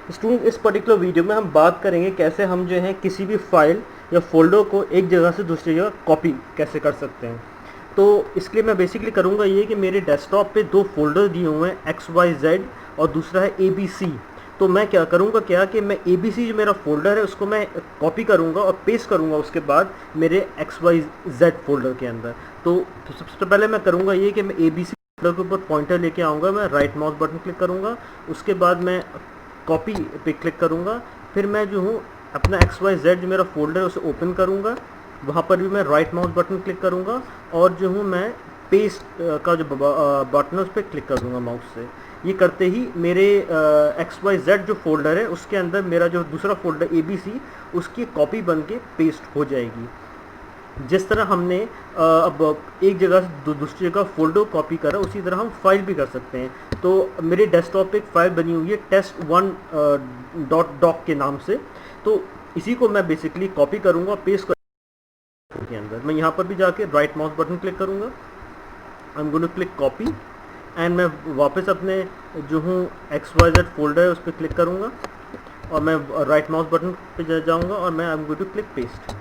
Student इस particular video में हम बात करेंगे कैसे हम जो है किसी भी फाइल या फोल्डर को एक जगह से दूसरी जगह कॉपी कैसे कर सकते हैं। तो इसके लिए मैं बेसिकली करूँगा ये कि मेरे डेस्कटॉप पे दो फोल्डर दिए हुए हैं XYZ और दूसरा है ABC। तो मैं क्या करूँगा कि मैं ABC जो मेरा फोल्डर है उसको मैं कॉपी करूँगा और पेस्ट करूँगा उसके बाद मेरे XYZ फोल्डर के अंदर। तो सबसे पहले मैं करूँगा ये कि मैं ABC फोल्डर के ऊपर पॉइंटर लेके आऊँगा, मैं राइट माउस बटन क्लिक करूँगा, उसके बाद मैं कॉपी पे क्लिक करूँगा, फिर मैं जो हूँ अपना XYZ जो मेरा फोल्डर है उसे ओपन करूँगा, वहाँ पर भी मैं राइट माउस बटन क्लिक करूँगा और जो हूँ मैं पेस्ट का जो बटन है उस पर क्लिक कर दूँगा माउस से। ये करते ही मेरे XYZ जो फोल्डर है उसके अंदर मेरा जो दूसरा फोल्डर ABC उसकी कॉपी बन के पेस्ट हो जाएगी। जिस तरह हमने अब एक जगह से दूसरी जगह फोल्डर कॉपी करा उसी तरह हम फाइल भी कर सकते हैं। तो मेरे डेस्कटॉप पे एक फाइल बनी हुई है test1.doc के नाम से। तो इसी को मैं बेसिकली कॉपी करूँगा, पेस्ट करूँगा के अंदर। मैं यहाँ पर भी जाके राइट माउस बटन क्लिक करूँगा, I am going to click copy and मैं वापस अपने जो हूँ XYZ फोल्डर है उस पर क्लिक करूँगा और मैं राइट माउस बटन पे जाऊँगा और मैं I am going to click paste.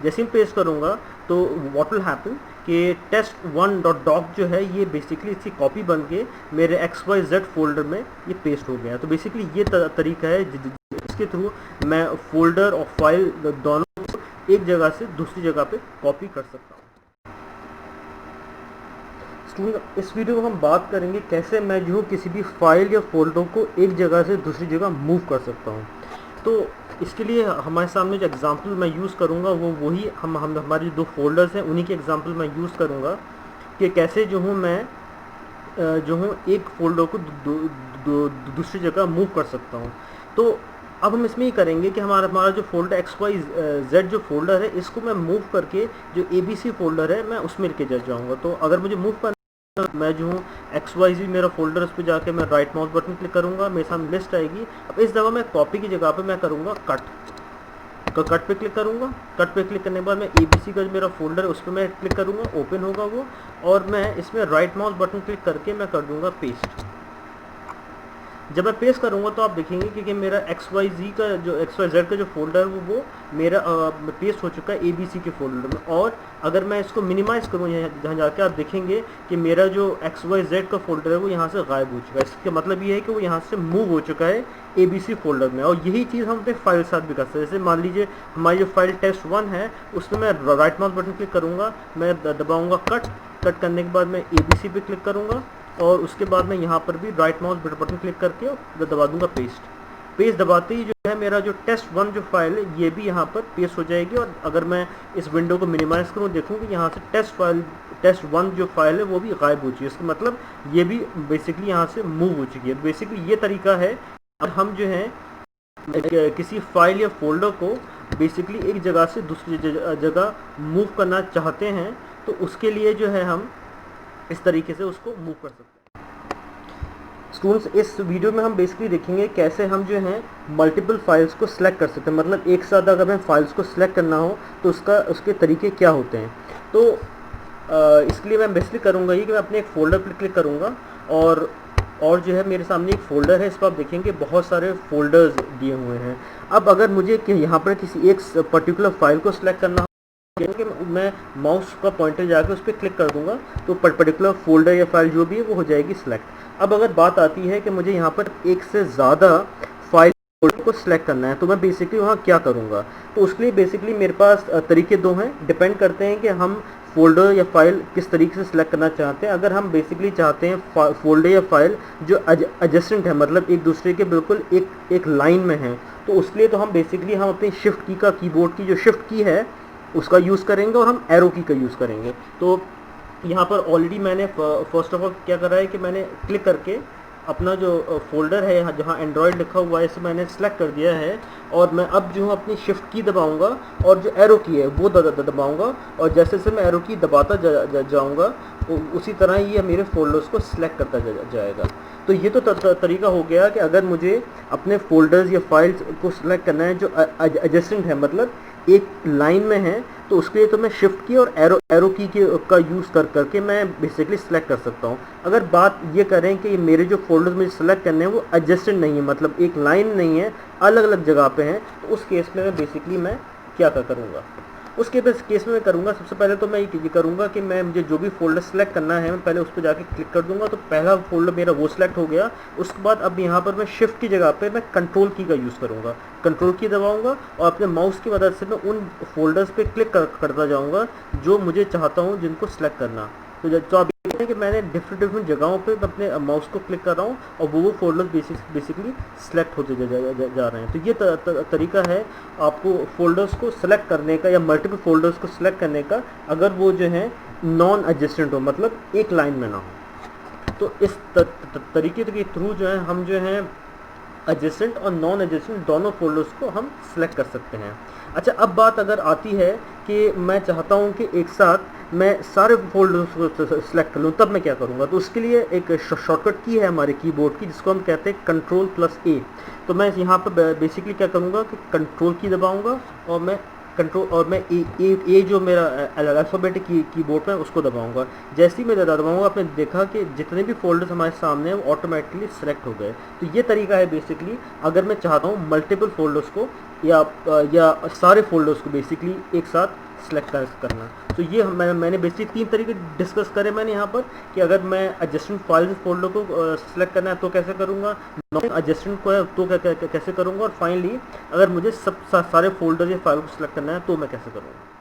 जैसे ही पेस्ट करूँगा तो व्हाट विल हैपन कि test1.doc जो है ये बेसिकली इसकी कॉपी बन के मेरे XYZ फोल्डर में ये पेस्ट हो गया। तो बेसिकली ये तरीका है जिसके थ्रू मैं फोल्डर और फाइल दोनों को एक जगह से दूसरी जगह पे कॉपी कर सकता हूँ। स्टूडेंट इस वीडियो में हम बात करेंगे कैसे मैं जो किसी भी फाइल या फोल्डर को एक जगह से दूसरी जगह मूव कर सकता हूँ। तो इसके लिए हमारे सामने जो एग्जांपल मैं यूज़ करूँगा वो वही हमारे दो फोल्डर्स हैं उन्हीं के एग्जांपल मैं यूज़ करूँगा कि कैसे जो हूँ मैं जो हूँ एक फोल्डर को दूसरी जगह मूव कर सकता हूँ। तो अब हम इसमें ही करेंगे कि हमारा जो फोल्डर XYZ जो फोल्डर है इसको मैं मूव करके जो ABC फोल्डर है मैं उसमें लेके जाऊँगा। तो अगर मुझे मूव करना मैं जो हूँ XYZ मेरा फोल्डर उस पर जाके मैं राइट माउस बटन क्लिक करूँगा, मेरे सामने लिस्ट आएगी। अब इस दफ़ा मैं कॉपी की जगह पे मैं करूँगा कट पे क्लिक करूँगा। कट पे क्लिक करने के बाद मैं ABC का जो मेरा फोल्डर है उस पर मैं क्लिक करूँगा, ओपन होगा वो, और मैं इसमें राइट माउस बटन क्लिक करके मैं कर दूँगा पेस्ट। जब मैं पेस्ट करूँगा तो आप देखेंगे कि मेरा XYZ का जो फोल्डर है वो मेरा पेस्ट हो चुका है ABC के फोल्डर में। और अगर मैं इसको मिनिमाइज़ करूँ यहाँ जाके आप देखेंगे कि मेरा जो XYZ का फोल्डर है वो यहाँ से गायब हो चुका है। इसका मतलब ये है कि वो यहाँ से मूव हो चुका है ABC फोल्डर में। और यही चीज़ हम अपने फाइल के साथ भी कर सकते हैं। जैसे मान लीजिए हमारी जो फाइल test1 है उसमें मैं राइट माउस बटन क्लिक करूँगा, मैं दबाऊँगा कट करने के बाद मैं ABC पे क्लिक करूँगा और उसके बाद मैं यहाँ पर भी राइट माउस बटन क्लिक करके दबा दूंगा पेस्ट दबाते ही जो है मेरा जो test1 जो फाइल है ये भी यहाँ पर पेस्ट हो जाएगी। और अगर मैं इस विंडो को मिनिमाइज़ करूँ देखूँ कि यहाँ से test1 जो फाइल है वो भी गायब हो चुकी है। इसका मतलब ये भी बेसिकली यहाँ से मूव हो चुकी है। बेसिकली ये तरीका है अब हम जो है किसी फाइल या फोल्डर को बेसिकली एक जगह से दूसरी जगह मूव करना चाहते हैं तो उसके लिए जो है हम इस तरीके से उसको मूव कर सकते हैं। स्टूडेंट्स इस वीडियो में हम बेसिकली देखेंगे कैसे हम जो हैं मल्टीपल फाइल्स को सिलेक्ट कर सकते हैं। मतलब एक साथ अगर हमें फाइल्स को सिलेक्ट करना हो तो उसके तरीके क्या होते हैं। तो इसके लिए मैं बेसिकली करूँगा ये कि मैं अपने एक फ़ोल्डर पर क्लिक करूँगा और जो है मेरे सामने एक फ़ोल्डर है। इस पर आप देखेंगे बहुत सारे फ़ोल्डर्स दिए हुए हैं। अब अगर मुझे यहाँ पर किसी एक पर्टिकुलर फाइल को सिलेक्ट करना कि मैं माउस का पॉइंटर जाकर उस पर क्लिक कर दूंगा तो पर्टिकुलर फोल्डर या फाइल जो भी है वो हो जाएगी सिलेक्ट। अब अगर बात आती है कि मुझे यहाँ पर एक से ज़्यादा फाइल फोल्डर को सिलेक्ट करना है तो मैं बेसिकली वहाँ क्या करूँगा। तो उसके लिए बेसिकली मेरे पास तरीके दो हैं, डिपेंड करते हैं कि हम फोल्डर या फाइल किस तरीके से सिलेक्ट करना चाहते हैं। अगर हम बेसिकली चाहते हैं फोल्डर या फाइल जो एडजेसेंट है, मतलब एक दूसरे के बिल्कुल एक लाइन में है, तो उसके लिए तो हम बेसिकली हम अपनी शिफ्ट की का कीबोर्ड की जो शिफ्ट की है उसका यूज़ करेंगे और हम एरो की का यूज़ करेंगे। तो यहाँ पर ऑलरेडी मैंने फर्स्ट ऑफ ऑल क्या करा है कि मैंने क्लिक करके अपना जो फोल्डर है यहाँ जहाँ एंड्रॉयड लिखा हुआ है इसे मैंने सेलेक्ट कर दिया है। और मैं अब जो हूँ अपनी शिफ्ट की दबाऊँगा और जो एरो की है वो दबाऊँगा और जैसे जैसे मैं एरो की दबाता जाऊँगा उसी तरह ये मेरे फोल्डर्स को सिलेक्ट करता जाएगा। तो ये तो तरीका हो गया कि अगर मुझे अपने फोल्डर्स या फाइल्स को सिलेक्ट करना है जो एडजेसेंट है, मतलब एक लाइन में है तो उसके लिए तो मैं शिफ्ट की और एरो की का यूज़ करके मैं बेसिकली सिलेक्ट कर सकता हूँ। अगर बात ये करें कि मेरे जो फोल्डर्स मुझे सेलेक्ट करने हैं वो एडजस्टेड नहीं है, मतलब एक लाइन नहीं है, अलग अलग जगह पे हैं, तो उस केस में बेसिकली मैं क्या करूँगा, उसके केस में मैं करूँगा, सबसे पहले तो मैं ये करूँगा कि मैं मुझे जो भी फोल्डर सेलेक्ट करना है मैं पहले उस पर जाके क्लिक कर दूंगा, तो पहला फोल्डर मेरा वो सिलेक्ट हो गया। उसके बाद अब यहाँ पर मैं शिफ्ट की जगह पे मैं कंट्रोल की का यूज़ करूँगा, कंट्रोल की दबाऊंगा और अपने माउस की मदद से मैं उन फोल्डर्स पे क्लिक करता जाऊँगा जो मुझे चाहता हूँ जिनको सेलेक्ट करना। तो आप देखते हैं कि मैंने डिफरेंट जगहों पे अपने माउस को क्लिक कर रहा हूँ और वो फोल्डर्स बेसिकली सिलेक्ट होते जा रहे हैं। तो ये तरीका है आपको फोल्डर्स को सिलेक्ट करने का या मल्टीपल फोल्डर्स को सिलेक्ट करने का, अगर वो जो है नॉन एडजेसेंट हो, मतलब एक लाइन में ना हो। तो इस तरीके के थ्रू जो है हम जो है एडजेसेंट और नॉन एडजेसेंट दोनों फोल्डर्स को हम सिलेक्ट कर सकते हैं। अच्छा, अब बात अगर आती है कि मैं चाहता हूं कि एक साथ मैं सारे फोल्डर्स को सिलेक्ट कर लूँ, तब मैं क्या करूँगा। तो उसके लिए एक शॉर्टकट की है हमारे कीबोर्ड की जिसको हम कहते हैं Ctrl+A। तो मैं यहाँ पर बेसिकली क्या करूँगा कि कंट्रोल की दबाऊँगा और मैं ए जो मेरा अल्फ़ाबेटिक कीबोर्ड है उसको दबाऊंगा। जैसे ही मैं दबाऊंगा आपने देखा कि जितने भी फोल्डर्स हमारे सामने हैं वो ऑटोमेटिकली सेलेक्ट हो गए। तो ये तरीका है बेसिकली, अगर मैं चाहता हूँ मल्टीपल फोल्डर्स को या सारे फोल्डर्स को बेसिकली एक साथ सेलेक्ट करना। तो ये मैंने बेसिकली 3 तरीके डिस्कस करे मैंने यहाँ पर कि अगर मैं एडजस्टेंट फाइल फोल्डर को सिलेक्ट करना है तो कैसे करूँगा, नॉन एडजस्टेंट को है तो कैसे करूँगा, और फाइनली अगर मुझे सारे फोल्डर या फाइल को सिलेक्ट करना है तो मैं कैसे करूँगा।